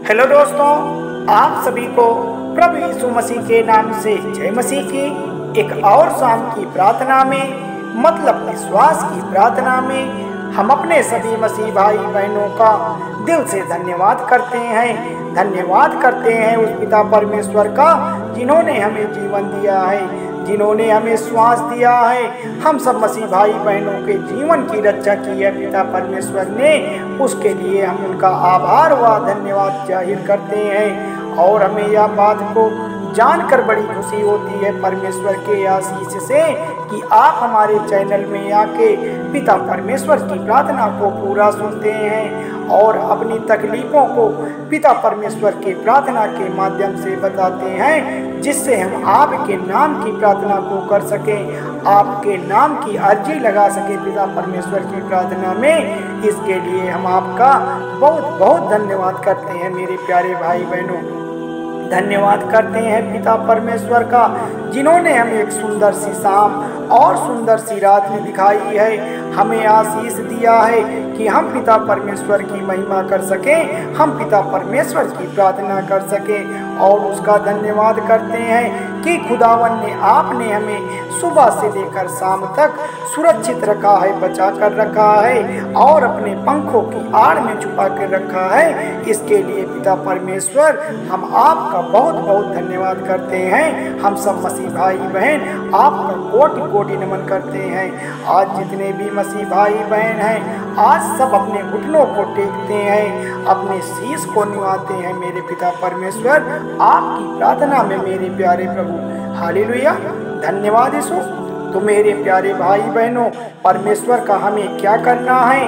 Hello दोस्तों, आप सभी को प्रभु यीशु मसीह के नाम से जय मसीह की एक और शाम की प्रार्थना में, मतलब विश्वास की प्रार्थना में हम अपने सभी मसीह भाई बहनों का दिल से धन्यवाद करते हैं। धन्यवाद करते हैं उस पिता परमेश्वर का जिन्होंने हमें जीवन दिया है, जिन्होंने हमें श्वास दिया है। हम सब मसीह भाई बहनों के जीवन की रक्षा की है पिता परमेश्वर ने, उसके लिए हम उनका आभार व धन्यवाद जाहिर करते हैं। और हमें यह बात को जानकर बड़ी खुशी होती है परमेश्वर के आशीष से कि आप हमारे चैनल में आके पिता परमेश्वर की प्रार्थना को पूरा सुनते हैं और अपनी तकलीफों को पिता परमेश्वर के प्रार्थना के माध्यम से बताते हैं, जिससे हम आपके नाम की प्रार्थना को कर सकें, आपके नाम की अर्जी लगा सकें पिता परमेश्वर की प्रार्थना में। इसके लिए हम आपका बहुत बहुत धन्यवाद करते हैं मेरे प्यारे भाई बहनों। धन्यवाद करते हैं पिता परमेश्वर का जिन्होंने हमें एक सुंदर सी शाम और सुंदर सी रात में दिखाई है, हमें आशीष दिया है कि हम पिता परमेश्वर की महिमा कर सकें, हम पिता परमेश्वर की प्रार्थना कर सकें। और उसका धन्यवाद करते हैं कि खुदावन ने आपने हमें सुबह से लेकर शाम तक सुरक्षित रखा है, बचा कर रखा है और अपने पंखों की आड़ में छुपा कर रखा है। इसके लिए पिता परमेश्वर हम आपका बहुत बहुत धन्यवाद करते हैं। हम सब मसीह भाई बहन आपका कोटि कोटि नमन करते हैं। आज जितने भी मसीह भाई बहन हैं, आज सब अपने घुटनों को टेकते हैं, अपने शीश को निभाते हैं मेरे पिता परमेश्वर आपकी प्रार्थना में मेरे प्यारे प्रभु। हालेलुया, धन्यवाद यीशु। तो मेरे प्यारे भाई बहनों, परमेश्वर का हमें क्या करना है?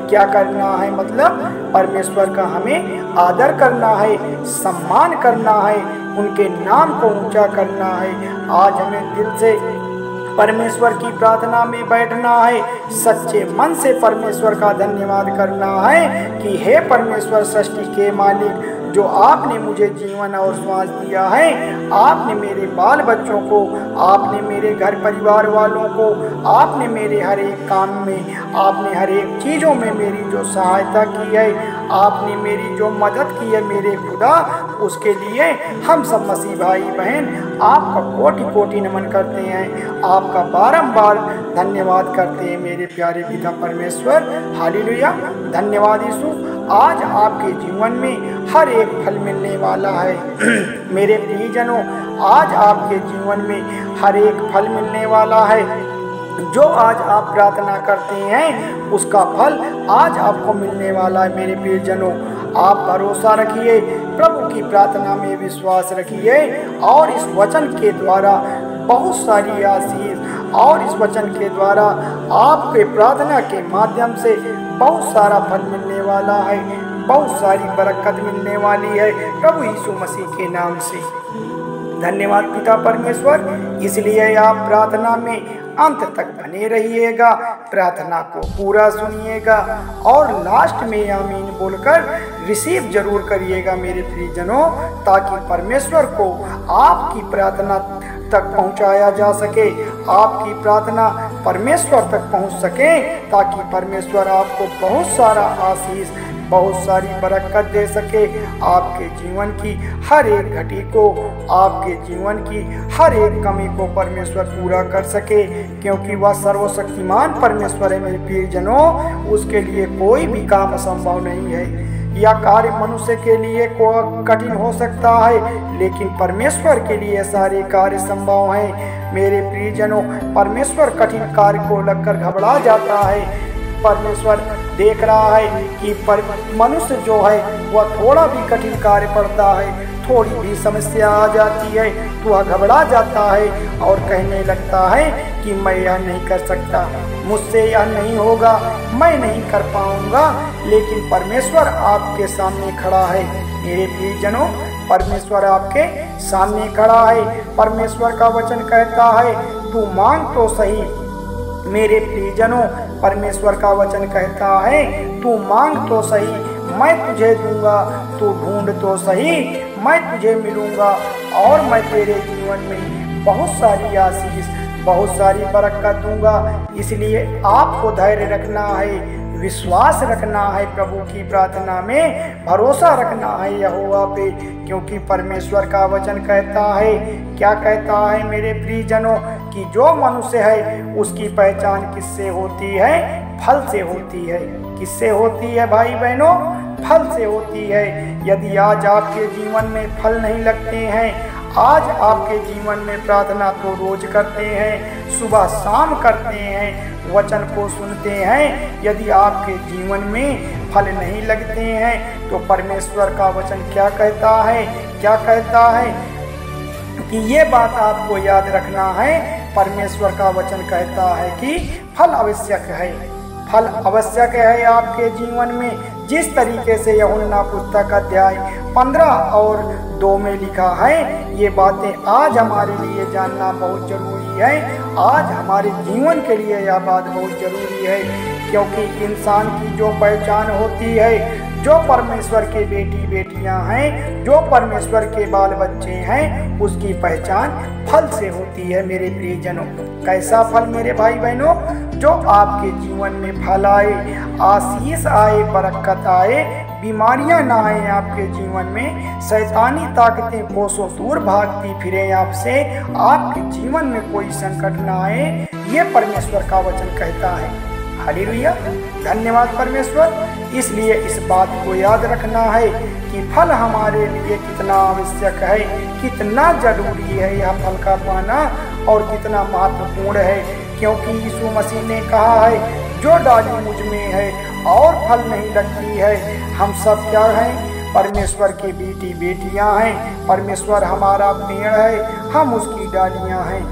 क्या करना है मतलब परमेश्वर का हमें आदर करना है, सम्मान करना है, उनके नाम को ऊंचा करना है। आज हमें दिल से परमेश्वर की प्रार्थना में बैठना है, सच्चे मन से परमेश्वर का धन्यवाद करना है कि हे परमेश्वर सृष्टि के मालिक, जो आपने मुझे जीवन और श्वास दिया है, आपने मेरे बाल बच्चों को, आपने मेरे घर परिवार वालों को, आपने मेरे हर एक काम में, आपने हर एक चीज़ों में मेरी जो सहायता की है, आपने मेरी जो मदद की है मेरे खुदा, उसके लिए हम सब मसीह भाई बहन आपका कोटि कोटि नमन करते हैं, आपका बारंबार धन्यवाद करते हैं मेरे प्यारे पिता परमेश्वर। हालेलुया, धन्यवाद यीशु। आज आपके जीवन में हर एक फल मिलने वाला है मेरे प्रियजनों, आज आपके जीवन में हर एक फल मिलने वाला है। जो आज आप प्रार्थना करते हैं उसका फल आज आपको मिलने वाला है मेरे प्रियजनों। आप भरोसा रखिए, प्रभु की प्रार्थना में विश्वास रखिए और इस वचन के द्वारा बहुत सारी आशीष और इस वचन के द्वारा आपके प्रार्थना के माध्यम से बहुत सारा फल मिलने वाला है, बहुत सारी बरकत मिलने वाली है प्रभु यीशु मसीह के नाम से। धन्यवाद पिता परमेश्वर। इसलिए आप प्रार्थना में अंत तक बने रहिएगा, प्रार्थना को पूरा सुनिएगा और लास्ट में आमीन बोलकर रिसीव जरूर करिएगा मेरे प्रियजनों, ताकि परमेश्वर को आपकी प्रार्थना तक पहुंचाया जा सके, आपकी प्रार्थना परमेश्वर तक पहुंच सके, ताकि परमेश्वर आपको बहुत सारा आशीष, बहुत सारी बरकत दे सके, आपके जीवन की हर एक घटी को, आपके जीवन की हर एक कमी को परमेश्वर पूरा कर सके, क्योंकि वह सर्वशक्तिमान परमेश्वर है मेरे प्रियजनों। उसके लिए कोई भी काम असंभव नहीं है। यह कार्य मनुष्य के लिए कठिन हो सकता है, लेकिन परमेश्वर के लिए सारे कार्य संभव हैं मेरे प्रियजनों। परमेश्वर कठिन कार्य को लगकर घबरा जाता है। परमेश्वर देख रहा है कि मनुष्य जो है वह थोड़ा भी कठिन कार्य पड़ता है, थोड़ी भी समस्या आ जाती है तो वह घबरा जाता है और कहने लगता है कि मैं यह नहीं कर सकता, मुझसे यह नहीं होगा, मैं नहीं कर पाऊंगा। लेकिन परमेश्वर आपके सामने खड़ा है मेरे प्रियजनों, परमेश्वर आपके सामने खड़ा है। परमेश्वर का वचन कहता है तू मांग तो सही मेरे प्रियजनों, परमेश्वर का वचन कहता है तू मांग तो सही, मैं तुझे दूंगा, तू ढूंढ तो सही, मैं तुझे मिलूंगा और मैं तेरे जीवन में बहुत सारी आशीष, बहुत सारी बरकत दूंगा। इसलिए आपको धैर्य रखना है, विश्वास रखना है प्रभु की प्रार्थना में, भरोसा रखना है यहोवा पे, क्योंकि परमेश्वर का वचन कहता है, क्या कहता है मेरे प्रियजनों, कि जो मनुष्य है उसकी पहचान किससे होती है? फल से होती है। किससे होती है भाई बहनों? फल से होती है। यदि आज आपके जीवन में फल नहीं लगते हैं, आज आपके जीवन में प्रार्थना तो रोज करते हैं, सुबह शाम करते हैं, वचन को सुनते हैं, यदि आपके जीवन में फल नहीं लगते हैं तो परमेश्वर का वचन क्या कहता है? क्या कहता है कि ये बात आपको याद रखना है। परमेश्वर का वचन कहता है कि फल आवश्यक है, फल आवश्यक है आपके जीवन में। जिस तरीके से यूहन्ना पुस्तक अध्याय 15 और 2 में लिखा है, ये बातें आज हमारे लिए जानना बहुत जरूरी है। आज हमारे जीवन के लिए यह बात बहुत जरूरी है, क्योंकि इंसान की जो पहचान होती है, जो परमेश्वर के बेटी बेटियां हैं, जो परमेश्वर के बाल बच्चे हैं, उसकी पहचान फल से होती है मेरे प्रियजनों। कैसा फल मेरे भाई बहनों? जो आपके जीवन में फल आए, आशीष आए, बरकत आए, बीमारियां ना आए आपके जीवन में, शैतानी ताकतें कोसों दूर भागती फिरे आपसे, आपके जीवन में कोई संकट ना आए, ये परमेश्वर का वचन कहता है। हालेलुया, धन्यवाद परमेश्वर। इसलिए इस बात को याद रखना है कि फल हमारे लिए कितना आवश्यक है, कितना जरूरी है यह फल का पाना, और कितना महत्वपूर्ण है, क्योंकि यीशु मसीह ने कहा है, जो डाली मुझ में है और फल नहीं लगती है, हम सब क्या हैं? परमेश्वर की बेटी बेटियां हैं। परमेश्वर हमारा पेड़ है, हम उसकी डालियां हैं,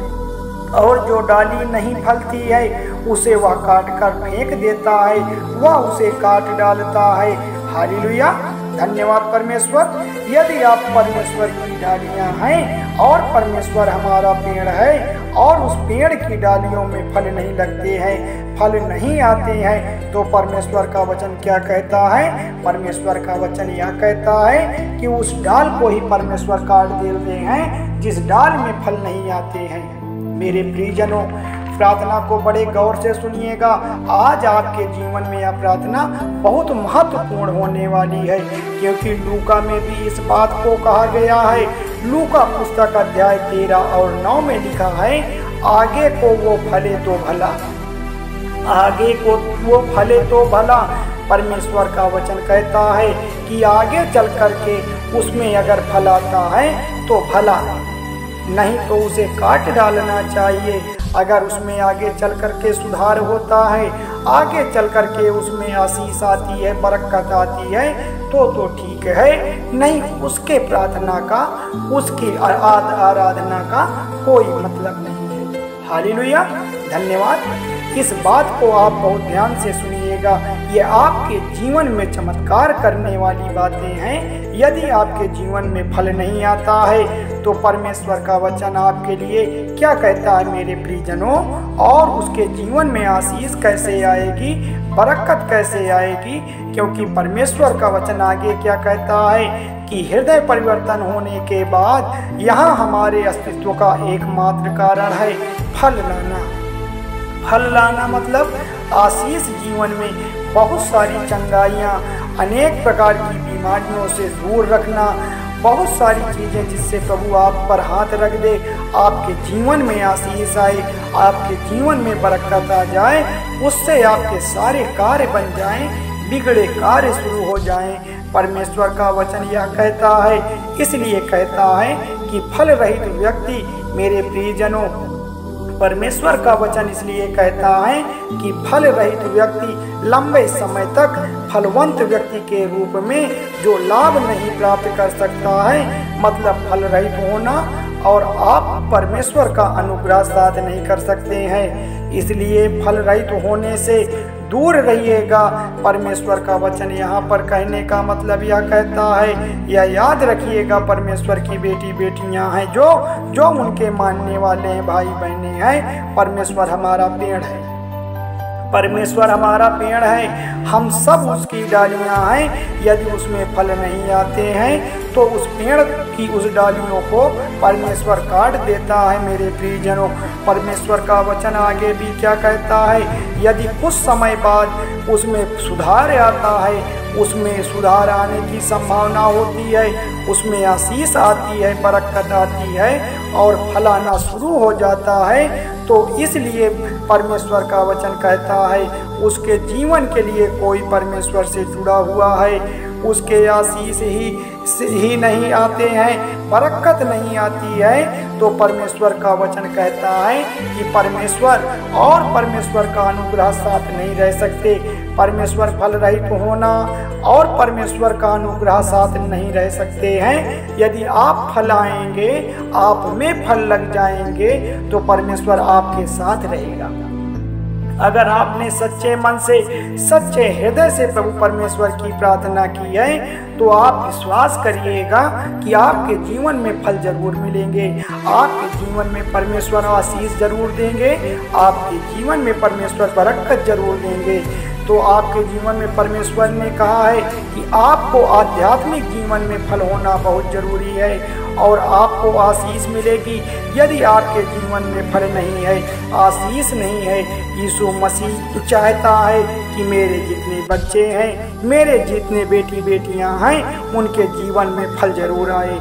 और जो डाली नहीं फलती है उसे वह काट कर फेंक देता है, वह उसे काट डालता है। हालेलुया, धन्यवाद परमेश्वर। यदि आप परमेश्वर की डालियां हैं और परमेश्वर हमारा पेड़ है, और उस पेड़ की डालियों में फल नहीं लगते हैं, फल नहीं आते हैं, तो परमेश्वर का वचन क्या कहता है? परमेश्वर का वचन यह कहता है कि उस डाल को ही परमेश्वर काट देते हैं जिस डाल में फल नहीं आते हैं। मेरे प्रियजनों, प्रार्थना को बड़े गौर से सुनिएगा। आज आपके जीवन में यह प्रार्थना बहुत महत्वपूर्ण होने वाली है, क्योंकि लूका में भी इस बात को कहा गया है। लूका पुस्तक अध्याय 13 और 9 में लिखा है, आगे को वो फले तो भला, आगे को वो फले तो भला। परमेश्वर का वचन कहता है कि आगे चल करके उसमें अगर फल आता है तो भला, नहीं तो उसे काट डालना चाहिए। अगर उसमें आगे चल करके सुधार होता है, आगे चल करके उसमें आशीष आती है, बरकत आती है, तो ठीक है, नहीं उसके प्रार्थना का, उसकी आराधना का कोई मतलब नहीं है। हालेलुया, धन्यवाद। इस बात को आप बहुत ध्यान से सुनिएगा, ये आपके जीवन में चमत्कार करने वाली बातें हैं। यदि आपके जीवन में फल नहीं आता है तो परमेश्वर का वचन आपके लिए क्या कहता है मेरे प्रियजनों, और उसके जीवन में आशीष कैसे आएगी, बरकत कैसे आएगी, क्योंकि परमेश्वर का वचन आगे क्या कहता है कि हृदय परिवर्तन होने के बाद यहाँ हमारे अस्तित्व का एकमात्र कारण है फल लाना। फल लाना मतलब आशीष जीवन में बहुत सारी चंगाइयाँ, अनेक प्रकार की बीमारियों से दूर रखना, बहुत सारी चीज़ें जिससे प्रभु आप पर हाथ रख दे, आपके जीवन में आशीष आए, आपके जीवन में बरकत आ जाए, उससे आपके सारे कार्य बन जाएं, बिगड़े कार्य शुरू हो जाएं। परमेश्वर का वचन यह कहता है, इसलिए कहता है कि फल रहित व्यक्ति, मेरे प्रियजनों, परमेश्वर का वचन इसलिए कहता है कि फल रहित व्यक्ति लंबे समय तक फलवंत व्यक्ति के रूप में जो लाभ नहीं प्राप्त कर सकता है, मतलब फल रहित होना, और आप परमेश्वर का अनुग्रह साथ नहीं कर सकते हैं। इसलिए फल रहित होने से दूर रहिएगा। परमेश्वर का वचन यहाँ पर कहने का मतलब यह कहता है, यह याद रखिएगा, परमेश्वर की बेटी बेटियां हैं जो उनके मानने वाले हैं, भाई बहने हैं, परमेश्वर हमारा पेड़ है। परमेश्वर हमारा पेड़ है, हम सब उसकी डालियां हैं। यदि उसमें फल नहीं आते हैं तो उस पेड़ की उस डालियों को परमेश्वर काट देता है। मेरे प्रियजनों, परमेश्वर का वचन आगे भी क्या कहता है, यदि कुछ समय बाद उसमें सुधार आता है, उसमें सुधार आने की संभावना होती है, उसमें आशीष आती है, बरकत आती है और फल आना शुरू हो जाता है, तो इसलिए परमेश्वर का वचन कहता है उसके जीवन के लिए कोई परमेश्वर से जुड़ा हुआ है, उसके आशीष ही नहीं आते हैं, बरकत नहीं आती है, तो परमेश्वर का वचन कहता है कि परमेश्वर और परमेश्वर का अनुग्रह साथ नहीं रह सकते। परमेश्वर फल रहित होना और परमेश्वर का अनुग्रह साथ नहीं रह सकते हैं। यदि आप फल आएंगे, आप में फल लग जाएंगे, तो परमेश्वर आपके साथ रहेगा। अगर आपने सच्चे मन से, सच्चे हृदय से प्रभु परमेश्वर की प्रार्थना की है, तो आप विश्वास करिएगा कि आपके जीवन में फल जरूर मिलेंगे, आपके जीवन में परमेश्वर आशीष जरूर देंगे, आपके जीवन में परमेश्वर बरकत जरूर देंगे। तो आपके जीवन में परमेश्वर ने कहा है कि आपको आध्यात्मिक जीवन में फल होना बहुत जरूरी है और आपको आशीष मिलेगी। यदि आपके जीवन में फल नहीं है, आशीष नहीं है, यीशु मसीह चाहता है कि मेरे जितने बच्चे हैं, मेरे जितने बेटी बेटियां हैं, उनके जीवन में फल जरूर आए,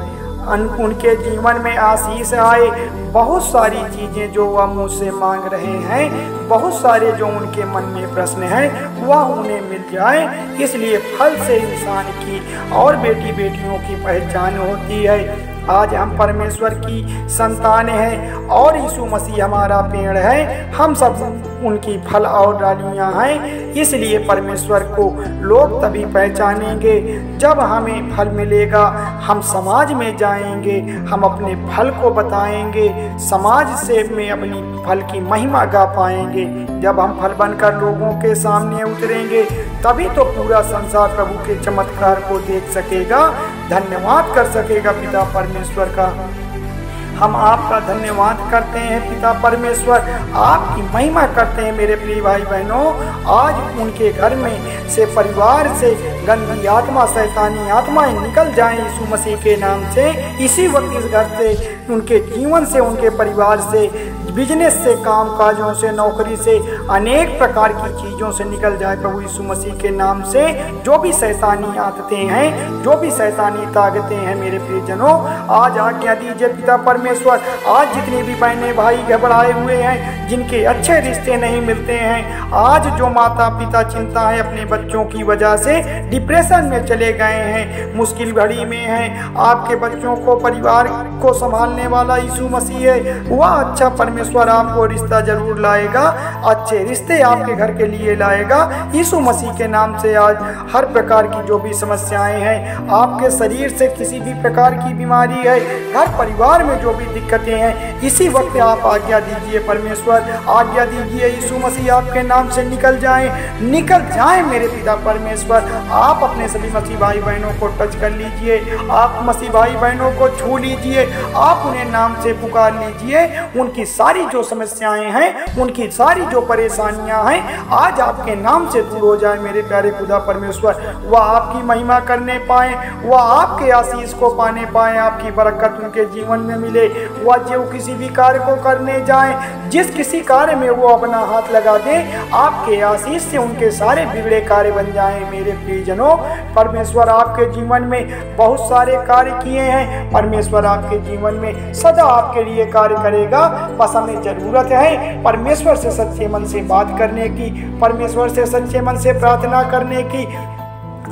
उनके जीवन में आशीष आए। बहुत सारी चीज़ें जो वह मुझसे मांग रहे हैं, बहुत सारे जो उनके मन में प्रश्न हैं, वह उन्हें मिल जाए। इसलिए फल से इंसान की और बेटी बेटियों की पहचान होती है। आज हम परमेश्वर की संतान हैं और यीशु मसीह हमारा पेड़ है, हम सब उनकी फल और डालियां हैं। इसलिए परमेश्वर को लोग तभी पहचानेंगे जब हमें फल मिलेगा। हम समाज में जाएंगे, हम अपने फल को बताएंगे, समाज से में अपनी फल की महिमा गा पाएंगे। जब हम फल बनकर लोगों के सामने उतरेंगे, तभी तो पूरा संसार प्रभु के चमत्कार को देख सकेगा, धन्यवाद कर सकेगा पिता परमेश्वर का। हम आपका धन्यवाद करते हैं पिता परमेश्वर, आपकी महिमा करते हैं मेरे प्रिय भाई बहनों। आज उनके घर में से, परिवार से गंदी आत्मा, शैतानी आत्माएं निकल जाएं यीशु मसीह के नाम से। इसी वक्त इस घर से, उनके जीवन से, उनके परिवार से, बिजनेस से, काम काजों से, नौकरी से, अनेक प्रकार की चीज़ों से निकल जाए प्रभु यीशु मसीह के नाम से। जो भी शैतानी आदतें हैं, जो भी शैतानी ताकतें हैं मेरे प्रियजनों, आज आज्ञा दीजिए पिता परमेश्वर। आज जितने भी बहने भाई घबराए हुए हैं, जिनके अच्छे रिश्ते नहीं मिलते हैं, आज जो माता पिता चिंता है अपने बच्चों की वजह से डिप्रेशन में चले गए हैं, मुश्किल घड़ी में हैं, आपके बच्चों को, परिवार को संभालने वाला यीशु मसीह है। वह अच्छा परमेश्वर आपको रिश्ता जरूर लाएगा, अच्छे रिश्ते आपके घर के लिए लाएगा यीशु मसीह के नाम से। आज हर प्रकार की जो भी समस्याएं हैं, आपके शरीर से किसी भी प्रकार की बीमारी है, घर परिवार में जो भी दिक्कतें हैं, इसी वक्त आप आज्ञा दीजिए परमेश्वर, आज्ञा दीजिए यीशु मसीह आपके नाम से निकल जाएं मेरे पिता परमेश्वर। आप अपने सभी मसीह भाई बहनों को टच कर लीजिए, आप मसीह भाई बहनों को छू लीजिए, आप उन्हें नाम से पुकार लीजिए। उनकी सारी जो समस्याएं हैं, उनकी सारी जो परेशानियां हैं, आज आपके नाम से दूर हो जाए मेरे प्यारे खुदा परमेश्वर। वह आपकी महिमा करने पाए, वह आपके आशीष को पाने पाए, आपकी बरकत उनके जीवन में मिले। वह जो किसी भी कार्य को करने जाए, जिस किसी कार्य में वो अपना हाथ लगा दे, आपके आशीष से उनके सारे बिगड़े कार्य बन जाएं मेरे प्रियजनों। परमेश्वर आपके जीवन में बहुत सारे कार्य किए हैं, परमेश्वर आपके जीवन में सदा आपके लिए कार्य करेगा। बस हमें जरूरत है परमेश्वर से सच्चे मन से बात करने की, परमेश्वर से सच्चे मन से प्रार्थना करने की।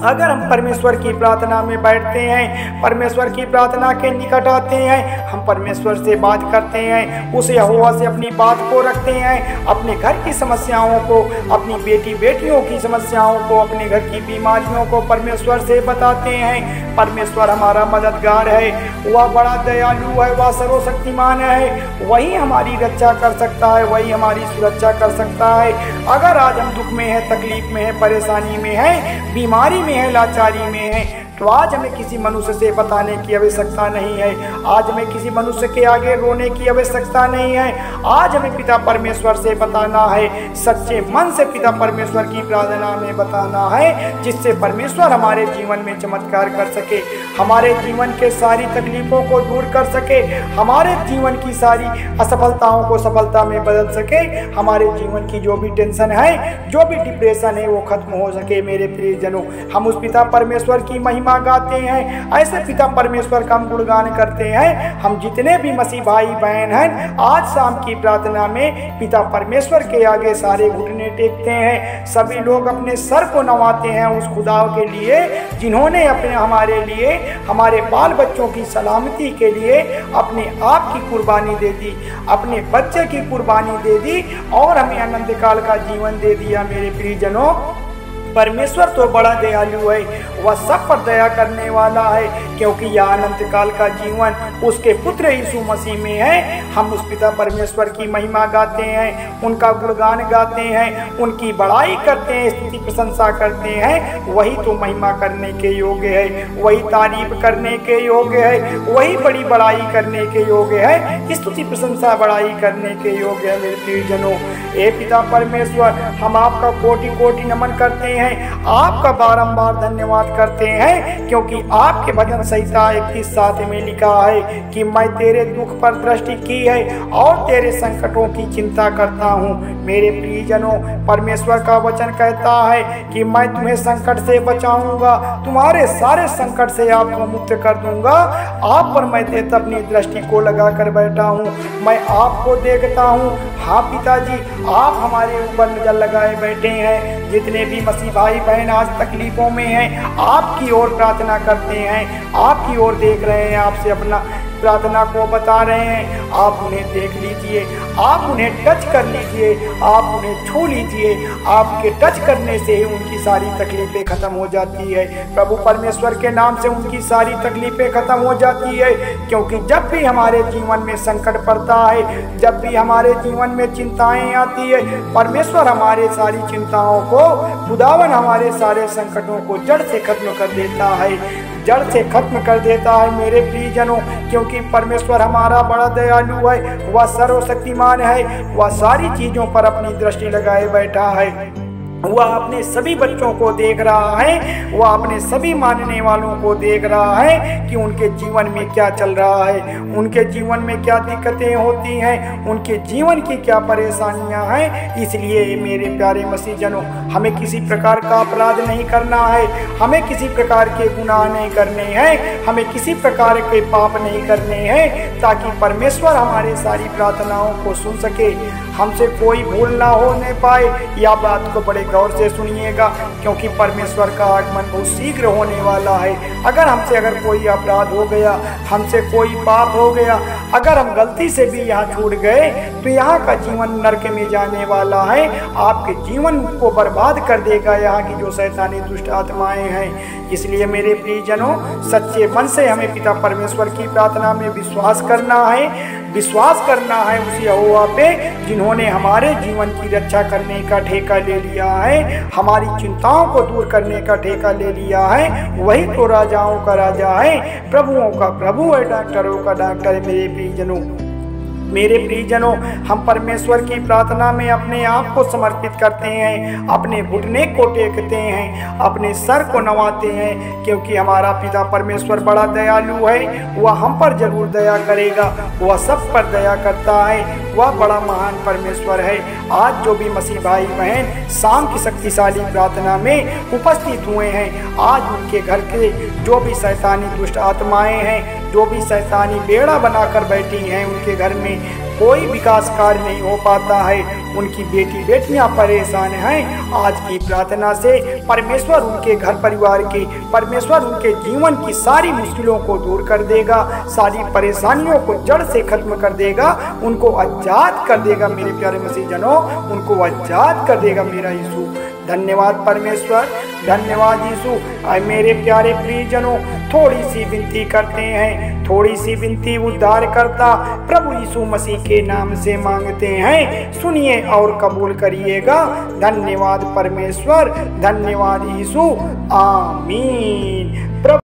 अगर हम परमेश्वर की प्रार्थना में बैठते हैं, परमेश्वर की प्रार्थना के निकट आते हैं, हम परमेश्वर से बात करते हैं, उस यहोवा से अपनी बात को रखते हैं, अपने घर की समस्याओं को, अपनी बेटी बेटियों की समस्याओं को, अपने घर की बीमारियों को परमेश्वर से बताते हैं। परमेश्वर हमारा मददगार है, वह बड़ा दयालु है, वह सर्वशक्तिमान है, वही हमारी रक्षा कर सकता है, वही हमारी सुरक्षा कर सकता है। अगर आज हम दुख में हैं, तकलीफ में हैं, परेशानी में हैं, बीमारी में में है, लाचारी में है, तो आज हमें किसी मनुष्य से बताने की आवश्यकता नहीं है। आज हमें किसी मनुष्य के आगे रोने की आवश्यकता नहीं है। आज हमें पिता परमेश्वर से बताना है, सच्चे मन से पिता परमेश्वर की प्रार्थना में बताना है, जिससे परमेश्वर हमारे जीवन में चमत्कार कर सके, हमारे जीवन के सारी तकलीफों को दूर कर सके, हमारे जीवन की सारी असफलताओं को सफलता में बदल सके, हमारे जीवन की जो भी टेंशन है, जो भी डिप्रेशन है, वो खत्म हो सके। मेरे प्रियजनों, हम उस पिता परमेश्वर की महिमा गाते हैं, ऐसे पिता परमेश्वर का हम गुणगान करते हैं। हम जितने भी मसीह भाई बहन हैं, आज शाम की प्रार्थना में पिता परमेश्वर के आगे सारे घुटने टेकते हैं। सभी लोग अपने सर को नवाते हैं उस खुदा के लिए जिन्होंने अपने हमारे लिए, हमारे बाल बच्चों की सलामती के लिए अपने आप की कुर्बानी दे दी, अपने बच्चे की कुर्बानी दे दी और हमें अनंत काल का जीवन दे दिया। मेरे प्रियजनों, परमेश्वर तो बड़ा दयालु है, वह सब पर दया करने वाला है, क्योंकि यह अनंत काल का जीवन उसके पुत्र यीशु मसीह में है। हम उस पिता परमेश्वर की महिमा गाते हैं, उनका गुणगान गाते हैं, उनकी बड़ाई करते हैं, स्तुति प्रशंसा करते हैं। वही तो महिमा करने के योग्य है, वही तारीफ करने के योग्य है, वही बड़ी बड़ाई करने के योग्य है, स्तुति प्रशंसा बड़ाई करने के योग्य है। मेरे प्रियजनों, हे पिता परमेश्वर, हम आपका कोटि कोटि नमन करते हैं, आपका बारंबार धन्यवाद करते हैं, क्योंकि आपके भजन संहिता 31:7 में लिखा है कि मैं तेरे दुख पर दृष्टि की है और तेरे संकटों की चिंता करता हूँ। मेरे प्रियजनों, परमेश्वर का वचन कहता है कि मैं तुम्हें संकट से बचाऊंगा, तुम्हारे सारे संकट से आपको मुक्त कर दूंगा। आप पर मैं अपनी दृष्टि को लगा कर बैठा हूँ, मैं आपको देखता हूँ। हाँ पिताजी, आप हमारे ऊपर नजर लगाए बैठे हैं। जितने भी मसीह भाई बहन आज तकलीफों में हैं, आपकी ओर प्रार्थना करते हैं, आपकी ओर देख रहे हैं, आपसे अपना प्रार्थना को बता रहे हैं। आप उन्हें देख लीजिए, आप उन्हें टच कर लीजिए, आप उन्हें छू लीजिए। आपके टच करने से ही उनकी सारी तकलीफें खत्म हो जाती है। प्रभु परमेश्वर के नाम से उनकी सारी तकलीफें खत्म हो जाती है, क्योंकि जब भी हमारे जीवन में संकट पड़ता है, जब भी हमारे जीवन में चिंताएं आती है, परमेश्वर हमारे सारी चिंताओं को, खुदावन हमारे सारे संकटों को जड़ से खत्म कर देता है, जड़ से खत्म कर देता है। मेरे प्रियजनों, क्योंकि परमेश्वर हमारा बड़ा दयालु है, वह सर्वशक्तिमान है, वह सारी चीजों पर अपनी दृष्टि लगाए बैठा है। वह अपने सभी बच्चों को देख रहा है, वह अपने सभी मानने वालों को देख रहा है कि उनके जीवन में क्या चल रहा है, उनके जीवन में क्या दिक्कतें होती हैं, उनके जीवन की क्या परेशानियां हैं। इसलिए मेरे प्यारे मसीहजनों, हमें किसी प्रकार का अपराध नहीं करना है, हमें किसी प्रकार के गुनाह नहीं करने हैं, हमें किसी प्रकार के पाप नहीं करने हैं, ताकि परमेश्वर हमारी सारी प्रार्थनाओं को सुन सके, हमसे कोई भूल ना होने पाए। यह बात को बड़े गौर से सुनिएगा, क्योंकि परमेश्वर का आगमन बहुत शीघ्र होने वाला है। अगर कोई अपराध हो गया, हमसे कोई पाप हो गया, अगर हम गलती से भी यहाँ छूट गए, तो यहाँ का जीवन नरक में जाने वाला है, आपके जीवन को बर्बाद कर देगा यहाँ की जो शैतानी दुष्ट आत्माएं हैं। इसलिए मेरे प्रियजनों, सच्चे मन से हमें पिता परमेश्वर की प्रार्थना में विश्वास करना है, विश्वास करना है उस यहोवा पे जिन्होंने हमारे जीवन की रक्षा करने का ठेका ले लिया है, हमारी चिंताओं को दूर करने का ठेका ले लिया है। वही तो राजाओं का राजा है, प्रभुओं का प्रभु है, डॉक्टरों का डॉक्टर है। मेरे प्रियजनों, हम परमेश्वर की प्रार्थना में अपने आप को समर्पित करते हैं, अपने घुटने को टेकते हैं, अपने सर को नवाते हैं, क्योंकि हमारा पिता परमेश्वर बड़ा दयालु है। वह हम पर जरूर दया करेगा, वह सब पर दया करता है, वह बड़ा महान परमेश्वर है। आज जो भी मसीह भाई बहन शाम की शक्तिशाली प्रार्थना में उपस्थित हुए हैं, आज उनके घर के जो भी शैतानी दुष्ट आत्माएं हैं, जो भी शैतानी बेड़ा बनाकर बैठी हैं, उनके घर में कोई विकास कार्य नहीं हो पाता है, उनकी बेटी बेटियां परेशान हैं। आज की प्रार्थना से परमेश्वर उनके घर परिवार की, परमेश्वर उनके जीवन की सारी मुश्किलों को दूर कर देगा, सारी परेशानियों को जड़ से खत्म कर देगा, उनको आजाद कर देगा। मेरे प्यारे मसीह जनों, उनको आजाद कर देगा मेरा यीशु। धन्यवाद परमेश्वर, धन्यवाद यीशु। आए मेरे प्यारे प्रियजनों, थोड़ी सी विनती करते हैं, थोड़ी सी विनती उद्धार करता प्रभु यीशु मसीह के नाम से मांगते हैं। सुनिए और कबूल करिएगा। धन्यवाद परमेश्वर, धन्यवाद यीशु, आमीन।